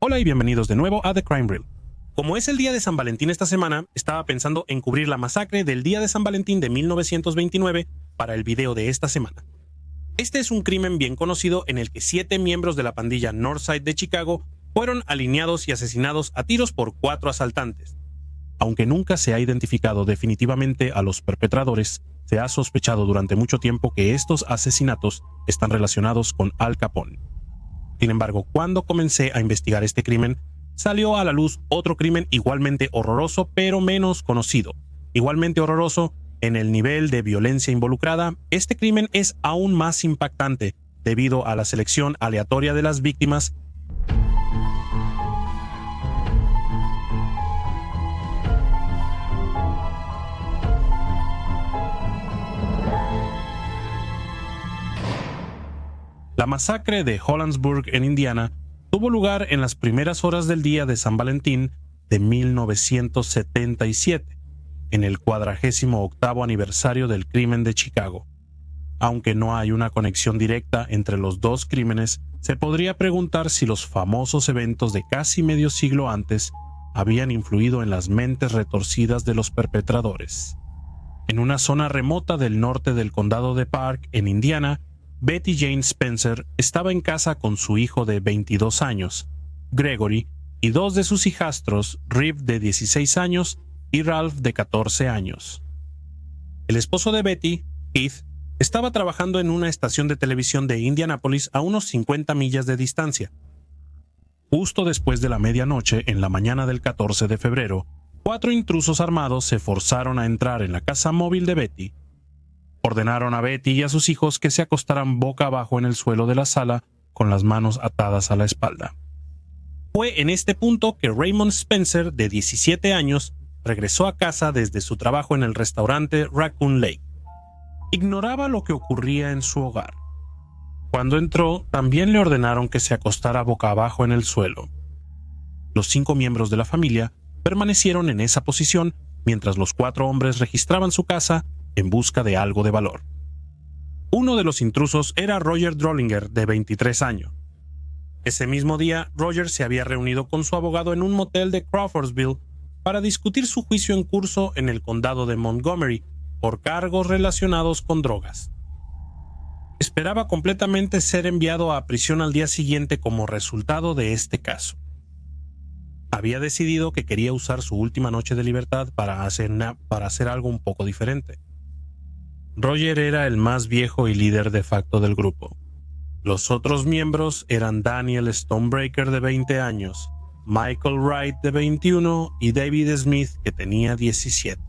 Hola y bienvenidos de nuevo a The Crime Reel. Como es el día de San Valentín esta semana, estaba pensando en cubrir la masacre del día de San Valentín de 1929 para el video de esta semana. Este es un crimen bien conocido en el que 7 miembros de la pandilla Northside de Chicago fueron alineados y asesinados a tiros por 4 asaltantes. Aunque nunca se ha identificado definitivamente a los perpetradores, se ha sospechado durante mucho tiempo que estos asesinatos están relacionados con Al Capone. Sin embargo, cuando comencé a investigar este crimen, salió a la luz otro crimen igualmente horroroso, pero menos conocido. Igualmente horroroso en el nivel de violencia involucrada, este crimen es aún más impactante debido a la selección aleatoria de las víctimas. La masacre de Hollinsburg en Indiana tuvo lugar en las primeras horas del día de San Valentín de 1977, en el 48º aniversario del crimen de Chicago. Aunque no hay una conexión directa entre los dos crímenes, se podría preguntar si los famosos eventos de casi medio siglo antes habían influido en las mentes retorcidas de los perpetradores. En una zona remota del norte del condado de Park, en Indiana, Betty Jane Spencer estaba en casa con su hijo de 22 años, Gregory, y 2 de sus hijastros, Reeve de 16 años y Ralph de 14 años. El esposo de Betty, Keith, estaba trabajando en una estación de televisión de Indianápolis a unos 50 millas de distancia. Justo después de la medianoche, en la mañana del 14 de febrero, 4 intrusos armados se forzaron a entrar en la casa móvil de Betty. Ordenaron a Betty y a sus hijos que se acostaran boca abajo en el suelo de la sala con las manos atadas a la espalda. Fue en este punto que Raymond Spencer, de 17 años, regresó a casa desde su trabajo en el restaurante Raccoon Lake. Ignoraba lo que ocurría en su hogar. Cuando entró, también le ordenaron que se acostara boca abajo en el suelo. Los 5 miembros de la familia permanecieron en esa posición mientras los 4 hombres registraban su casa en busca de algo de valor. Uno de los intrusos era Roger Drollinger, de 23 años. Ese mismo día, Roger se había reunido con su abogado en un motel de Crawfordsville para discutir su juicio en curso en el condado de Montgomery por cargos relacionados con drogas. Esperaba completamente ser enviado a prisión al día siguiente como resultado de este caso. Había decidido que quería usar su última noche de libertad para hacer algo un poco diferente. Roger era el más viejo y líder de facto del grupo. Los otros miembros eran Daniel Stonebreaker, de 20 años, Michael Wright, de 21, y David Smith, que tenía 17.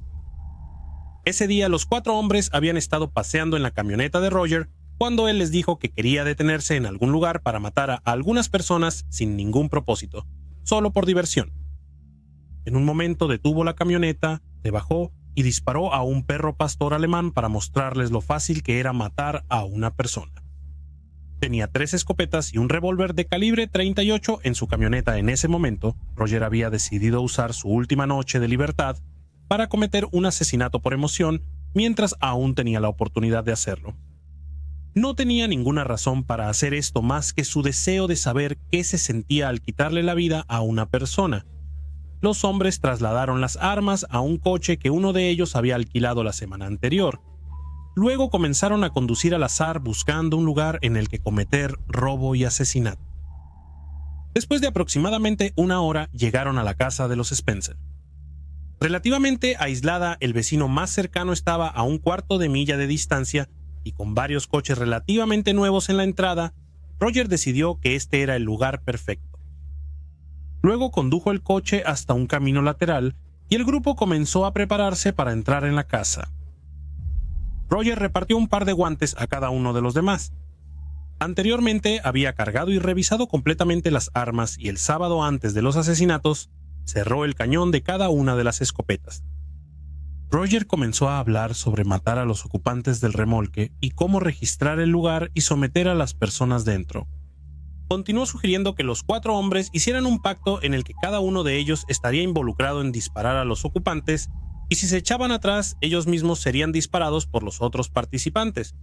Ese día los 4 hombres habían estado paseando en la camioneta de Roger cuando él les dijo que quería detenerse en algún lugar para matar a algunas personas sin ningún propósito, solo por diversión. En un momento detuvo la camioneta, se bajó y disparó a un perro pastor alemán para mostrarles lo fácil que era matar a una persona. Tenía 3 escopetas y un revólver de calibre 38 en su camioneta en ese momento. Roger había decidido usar su última noche de libertad para cometer un asesinato por emoción mientras aún tenía la oportunidad de hacerlo. No tenía ninguna razón para hacer esto más que su deseo de saber qué se sentía al quitarle la vida a una persona. Los hombres trasladaron las armas a un coche que uno de ellos había alquilado la semana anterior. Luego comenzaron a conducir al azar buscando un lugar en el que cometer robo y asesinato. Después de aproximadamente 1 hora llegaron a la casa de los Spencer. Relativamente aislada, el vecino más cercano estaba a 1/4 de milla de distancia y con varios coches relativamente nuevos en la entrada, Roger decidió que este era el lugar perfecto. Luego condujo el coche hasta un camino lateral y el grupo comenzó a prepararse para entrar en la casa. Roger repartió un par de guantes a cada uno de los demás. Anteriormente había cargado y revisado completamente las armas y el sábado antes de los asesinatos cerró el cañón de cada una de las escopetas. Roger comenzó a hablar sobre matar a los ocupantes del remolque y cómo registrar el lugar y someter a las personas dentro. Continuó sugiriendo que los 4 hombres hicieran un pacto en el que cada uno de ellos estaría involucrado en disparar a los ocupantes y si se echaban atrás, ellos mismos serían disparados por los otros participantes.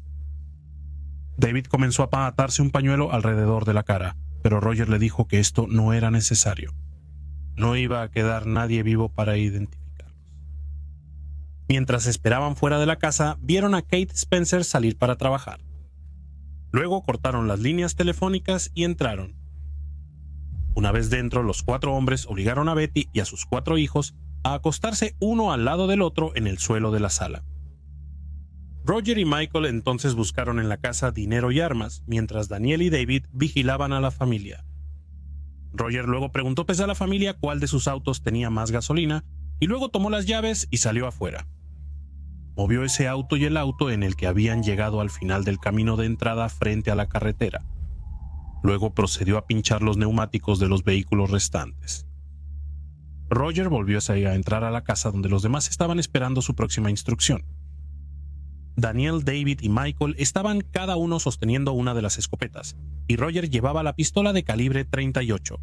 David comenzó a atarse un pañuelo alrededor de la cara, pero Roger le dijo que esto no era necesario. No iba a quedar nadie vivo para identificarlos. Mientras esperaban fuera de la casa, vieron a Kate Spencer salir para trabajar. Luego cortaron las líneas telefónicas y entraron. Una vez dentro, los 4 hombres obligaron a Betty y a sus 4 hijos a acostarse uno al lado del otro en el suelo de la sala. Roger y Michael entonces buscaron en la casa dinero y armas, mientras Daniel y David vigilaban a la familia. Roger luego preguntó a la familia cuál de sus autos tenía más gasolina y luego tomó las llaves y salió afuera. Movió ese auto y el auto en el que habían llegado al final del camino de entrada frente a la carretera. Luego procedió a pinchar los neumáticos de los vehículos restantes. Roger volvió a entrar a la casa donde los demás estaban esperando su próxima instrucción. Daniel, David y Michael estaban cada uno sosteniendo una de las escopetas, y Roger llevaba la pistola de calibre .38.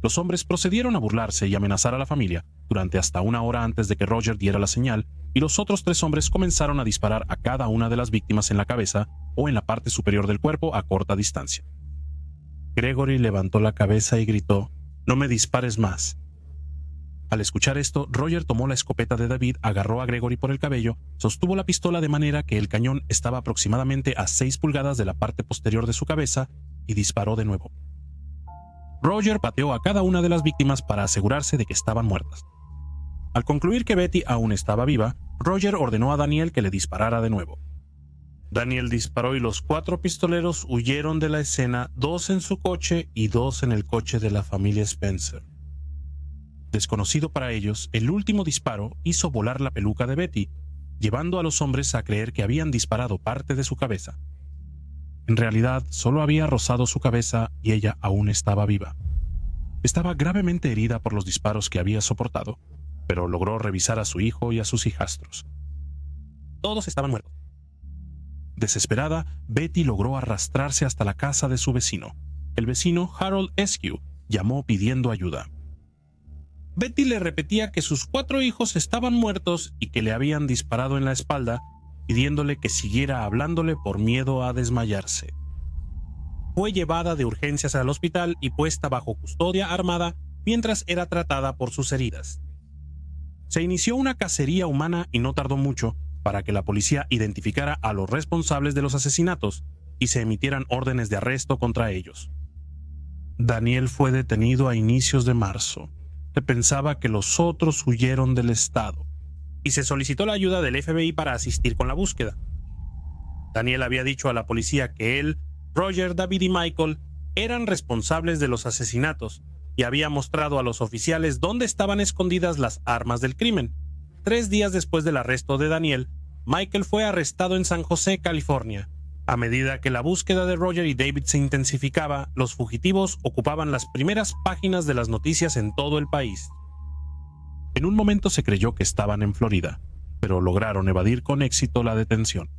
Los hombres procedieron a burlarse y amenazar a la familia durante hasta 1 hora antes de que Roger diera la señal, y los otros 3 hombres comenzaron a disparar a cada una de las víctimas en la cabeza o en la parte superior del cuerpo a corta distancia. Gregory levantó la cabeza y gritó: «¡No me dispares más!». Al escuchar esto, Roger tomó la escopeta de David, agarró a Gregory por el cabello, sostuvo la pistola de manera que el cañón estaba aproximadamente a 6 pulgadas de la parte posterior de su cabeza y disparó de nuevo. Roger pateó a cada una de las víctimas para asegurarse de que estaban muertas. Al concluir que Betty aún estaba viva, Roger ordenó a Daniel que le disparara de nuevo. Daniel disparó y los 4 pistoleros huyeron de la escena, 2 en su coche y 2 en el coche de la familia Spencer. Desconocido para ellos, el último disparo hizo volar la peluca de Betty, llevando a los hombres a creer que habían disparado parte de su cabeza. En realidad, solo había rozado su cabeza y ella aún estaba viva. Estaba gravemente herida por los disparos que había soportado, pero logró revisar a su hijo y a sus hijastros. Todos estaban muertos. Desesperada, Betty logró arrastrarse hasta la casa de su vecino. El vecino, Harold Eskew, llamó pidiendo ayuda. Betty le repetía que sus 4 hijos estaban muertos y que le habían disparado en la espalda, pidiéndole que siguiera hablándole por miedo a desmayarse. Fue llevada de urgencias al hospital y puesta bajo custodia armada mientras era tratada por sus heridas. Se inició una cacería humana y no tardó mucho para que la policía identificara a los responsables de los asesinatos y se emitieran órdenes de arresto contra ellos. Daniel fue detenido a inicios de marzo. Se pensaba que los otros huyeron del estado, y se solicitó la ayuda del FBI para asistir con la búsqueda. Daniel había dicho a la policía que él, Roger, David y Michael eran responsables de los asesinatos y había mostrado a los oficiales dónde estaban escondidas las armas del crimen. 3 días después del arresto de Daniel, Michael fue arrestado en San José, California. A medida que la búsqueda de Roger y David se intensificaba, los fugitivos ocupaban las primeras páginas de las noticias en todo el país. En un momento se creyó que estaban en Florida, pero lograron evadir con éxito la detención.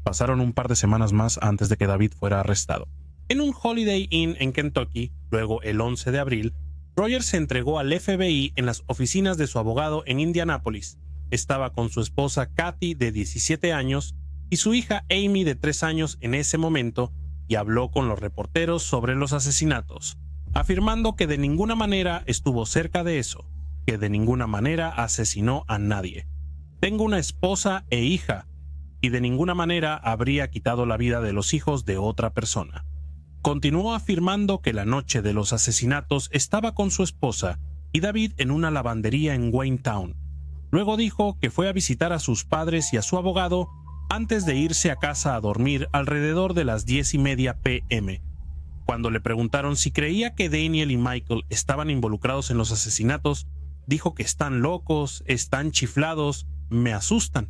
Pasaron un par de semanas más antes de que David fuera arrestado. En un Holiday Inn en Kentucky, luego el 11 de abril, Roger se entregó al FBI en las oficinas de su abogado en Indianápolis. Estaba con su esposa Kathy, de 17 años, y su hija Amy, de 3 años en ese momento, y habló con los reporteros sobre los asesinatos, afirmando que de ninguna manera estuvo cerca de eso, que de ninguna manera asesinó a nadie. Tengo una esposa e hija, y de ninguna manera habría quitado la vida de los hijos de otra persona. Continuó afirmando que la noche de los asesinatos estaba con su esposa y David en una lavandería en Waynetown. Luego dijo que fue a visitar a sus padres y a su abogado antes de irse a casa a dormir alrededor de las 10:30 p.m. Cuando le preguntaron si creía que Daniel y Michael estaban involucrados en los asesinatos, dijo que están locos, están chiflados, me asustan.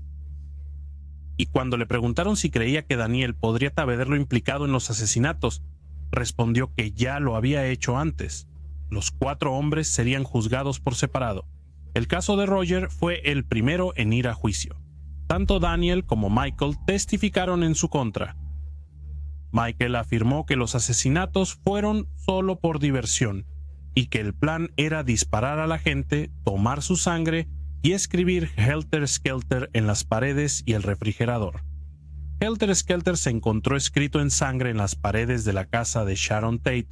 Y cuando le preguntaron si creía que Daniel podría haberlo implicado en los asesinatos, respondió que ya lo había hecho antes. Los 4 hombres serían juzgados por separado. El caso de Roger fue el primero en ir a juicio. Tanto Daniel como Michael testificaron en su contra. Michael afirmó que los asesinatos fueron solo por diversión y que el plan era disparar a la gente, tomar su sangre y escribir Helter Skelter en las paredes y el refrigerador. Helter Skelter se encontró escrito en sangre en las paredes de la casa de Sharon Tate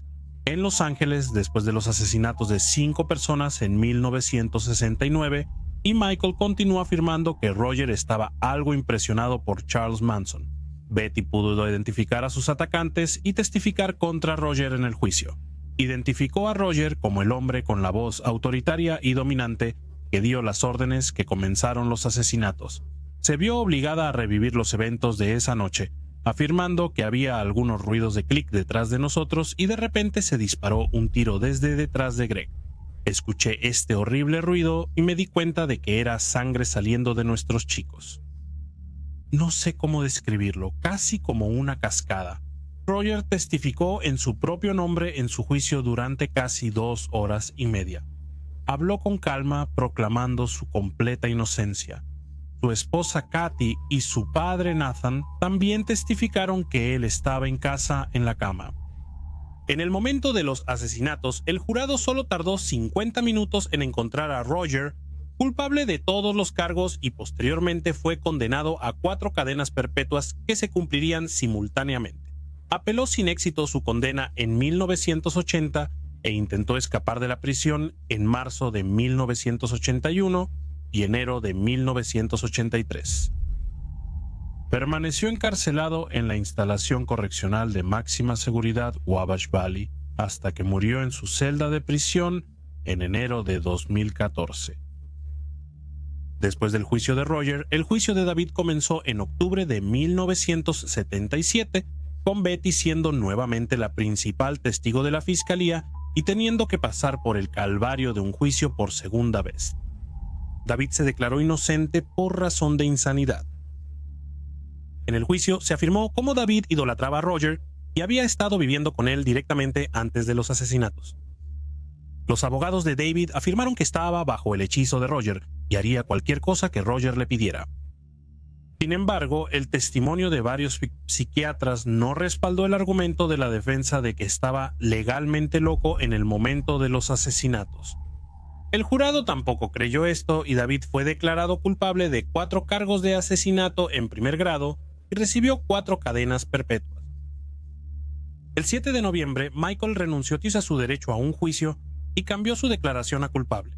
en Los Ángeles después de los asesinatos de 5 personas en 1969, y Michael continuó afirmando que Roger estaba algo impresionado por Charles Manson. Betty pudo identificar a sus atacantes y testificar contra Roger en el juicio. Identificó a Roger como el hombre con la voz autoritaria y dominante que dio las órdenes que comenzaron los asesinatos. Se vio obligada a revivir los eventos de esa noche, afirmando que había algunos ruidos de clic detrás de nosotros y de repente se disparó un tiro desde detrás de Greg. Escuché este horrible ruido y me di cuenta de que era sangre saliendo de nuestros chicos. No sé cómo describirlo, casi como una cascada. Roger testificó en su propio nombre en su juicio durante casi 2 horas y media. Habló con calma, proclamando su completa inocencia. Su esposa Kathy y su padre Nathan también testificaron que él estaba en casa en la cama. En el momento de los asesinatos, el jurado solo tardó 50 minutos en encontrar a Roger culpable de todos los cargos y posteriormente fue condenado a 4 cadenas perpetuas que se cumplirían simultáneamente. Apeló sin éxito su condena en 1980 e intentó escapar de la prisión en marzo de 1981 y enero de 1983. Permaneció encarcelado en la instalación correccional de máxima seguridad Wabash Valley hasta que murió en su celda de prisión en enero de 2014. Después del juicio de Roger, el juicio de David comenzó en octubre de 1977, con Betty siendo nuevamente la principal testigo de la fiscalía y teniendo que pasar por el calvario de un juicio por segunda vez. David se declaró inocente por razón de insanidad. En el juicio se afirmó cómo David idolatraba a Roger y había estado viviendo con él directamente antes de los asesinatos. Los abogados de David afirmaron que estaba bajo el hechizo de Roger y haría cualquier cosa que Roger le pidiera. Sin embargo, el testimonio de varios psiquiatras no respaldó el argumento de la defensa de que estaba legalmente loco en el momento de los asesinatos. El jurado tampoco creyó esto y David fue declarado culpable de 4 cargos de asesinato en primer grado y recibió 4 cadenas perpetuas. El 7 de noviembre, Michael renunció a su derecho a un juicio y cambió su declaración a culpable.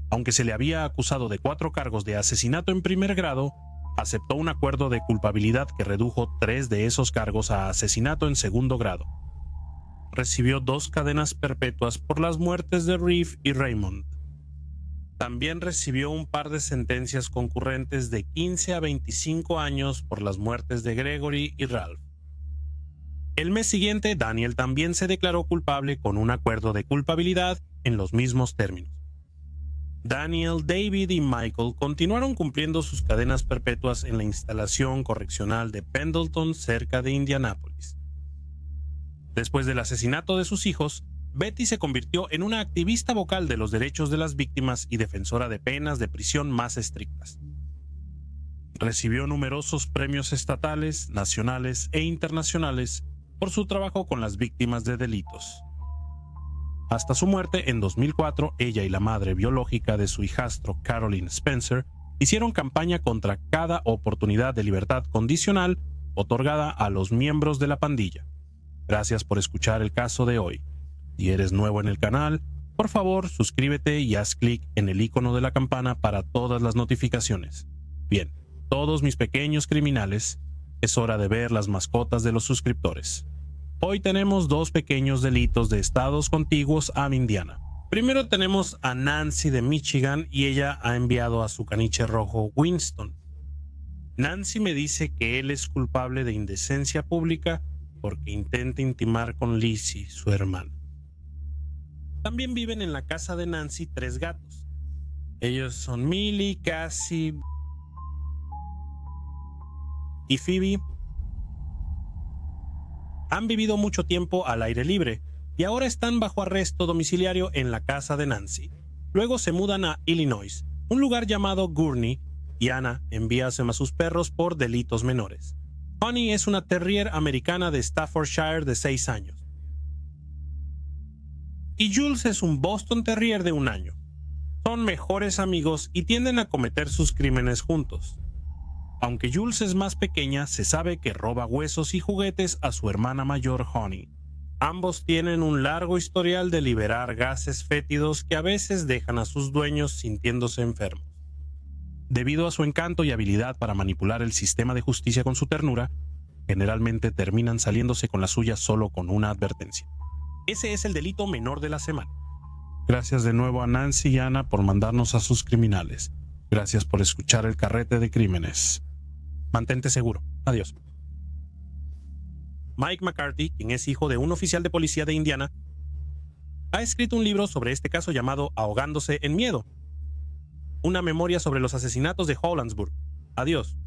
Aunque se le había acusado de 4 cargos de asesinato en primer grado, aceptó un acuerdo de culpabilidad que redujo 3 de esos cargos a asesinato en segundo grado. Recibió 2 cadenas perpetuas por las muertes de Reeve y Raymond. También recibió un par de sentencias concurrentes de 15 a 25 años por las muertes de Gregory y Ralph. El mes siguiente, Daniel también se declaró culpable con un acuerdo de culpabilidad en los mismos términos. Daniel, David y Michael continuaron cumpliendo sus cadenas perpetuas en la instalación correccional de Pendleton, cerca de Indianápolis. Después del asesinato de sus hijos, Betty se convirtió en una activista vocal de los derechos de las víctimas y defensora de penas de prisión más estrictas. Recibió numerosos premios estatales, nacionales e internacionales por su trabajo con las víctimas de delitos. Hasta su muerte en 2004, ella y la madre biológica de su hijastro, Carolyn Spencer, hicieron campaña contra cada oportunidad de libertad condicional otorgada a los miembros de la pandilla. Gracias por escuchar el caso de hoy. Si eres nuevo en el canal, por favor suscríbete y haz clic en el icono de la campana para todas las notificaciones. Bien, todos mis pequeños criminales, es hora de ver las mascotas de los suscriptores. Hoy tenemos 2 pequeños delitos de estados contiguos a Indiana. Primero tenemos a Nancy de Michigan y ella ha enviado a su caniche rojo Winston. Nancy me dice que él es culpable de indecencia pública porque intenta intimar con Lizzie, su hermana. También viven en la casa de Nancy 3 gatos. Ellos son Millie, Cassie y Phoebe. Han vivido mucho tiempo al aire libre y ahora están bajo arresto domiciliario en la casa de Nancy. Luego se mudan a Illinois, un lugar llamado Gurney, y Anna envía a sus perros por delitos menores. Honey es una terrier americana de Staffordshire de 6 años. Y Jules es un Boston Terrier de 1 año. Son mejores amigos y tienden a cometer sus crímenes juntos. Aunque Jules es más pequeña, se sabe que roba huesos y juguetes a su hermana mayor Honey. Ambos tienen un largo historial de liberar gases fétidos que a veces dejan a sus dueños sintiéndose enfermos. Debido a su encanto y habilidad para manipular el sistema de justicia con su ternura, generalmente terminan saliéndose con la suya solo con una advertencia. Ese es el delito menor de la semana. Gracias de nuevo a Nancy y Ana por mandarnos a sus criminales. Gracias por escuchar el Carrete de Crímenes. Mantente seguro. Adiós. Mike McCarthy, quien es hijo de un oficial de policía de Indiana, ha escrito un libro sobre este caso llamado Ahogándose en Miedo, una memoria sobre los asesinatos de Hollandsburg. Adiós.